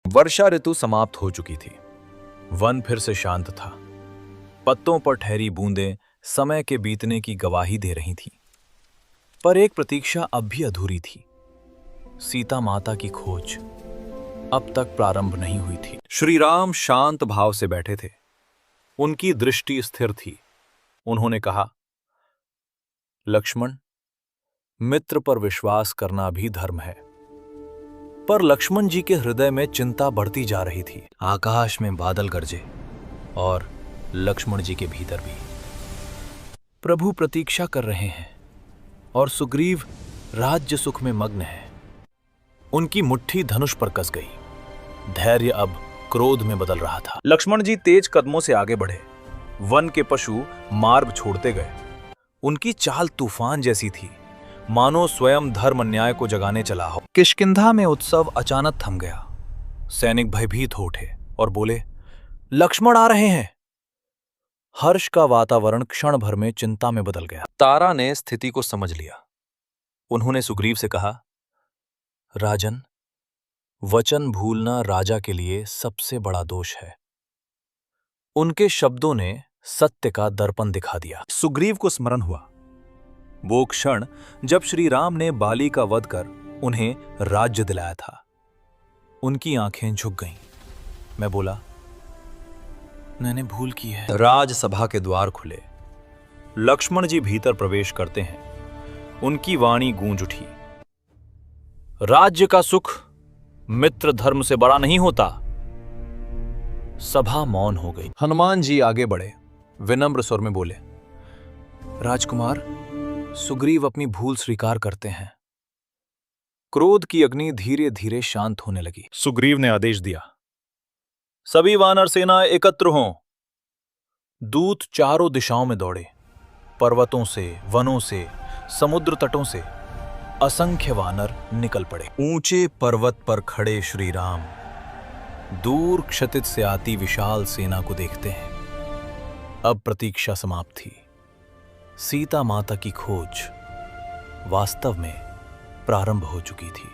वर्षा ऋतु समाप्त हो चुकी थी। वन फिर से शांत था। पत्तों पर ठहरी बूंदें समय के बीतने की गवाही दे रही थीं। पर एक प्रतीक्षा अब भी अधूरी थी। सीता माता की खोज अब तक प्रारंभ नहीं हुई थी। श्री राम शांत भाव से बैठे थे। उनकी दृष्टि स्थिर थी। उन्होंने कहा, लक्ष्मण, मित्र पर विश्वास करना भी धर्म है। पर लक्ष्मण जी के हृदय में चिंता बढ़ती जा रही थी। आकाश में बादल गरजे और लक्ष्मण जी के भीतर भी। प्रभु प्रतीक्षा कर रहे हैं और सुग्रीव राज्य सुख में मग्न है। उनकी मुट्ठी धनुष पर कस गई। धैर्य अब क्रोध में बदल रहा था। लक्ष्मण जी तेज कदमों से आगे बढ़े। वन के पशु मार्ग छोड़ते गए। उनकी चाल तूफान जैसी थी, मानो स्वयं धर्म न्याय को जगाने चला हो। किष्किंधा में उत्सव अचानक थम गया। सैनिक भयभीत हो उठे और बोले, लक्ष्मण आ रहे हैं। हर्ष का वातावरण क्षण भर में चिंता में बदल गया। तारा ने स्थिति को समझ लिया। उन्होंने सुग्रीव से कहा, राजन, वचन भूलना राजा के लिए सबसे बड़ा दोष है। उनके शब्दों ने सत्य का दर्पण दिखा दिया। सुग्रीव को स्मरण हुआ वो क्षण जब श्री राम ने बाली का वध कर उन्हें राज्य दिलाया था। उनकी आंखें झुक गईं। मैं बोला, मैंने भूल की है। राजसभा के द्वार खुले। लक्ष्मण जी भीतर प्रवेश करते हैं। उनकी वाणी गूंज उठी, राज्य का सुख मित्र धर्म से बड़ा नहीं होता। सभा मौन हो गई। हनुमान जी आगे बढ़े। विनम्र स्वर में बोले, राजकुमार, सुग्रीव अपनी भूल स्वीकार करते हैं। क्रोध की अग्नि धीरे धीरे शांत होने लगी। सुग्रीव ने आदेश दिया, सभी वानर सेना एकत्र हों। दूत चारों दिशाओं में दौड़े। पर्वतों से, वनों से, समुद्र तटों से असंख्य वानर निकल पड़े। ऊंचे पर्वत पर खड़े श्री राम दूर क्षितिज से आती विशाल सेना को देखते हैं। अब प्रतीक्षा समाप्त थी। सीता माता की खोज वास्तव में प्रारंभ हो चुकी थी।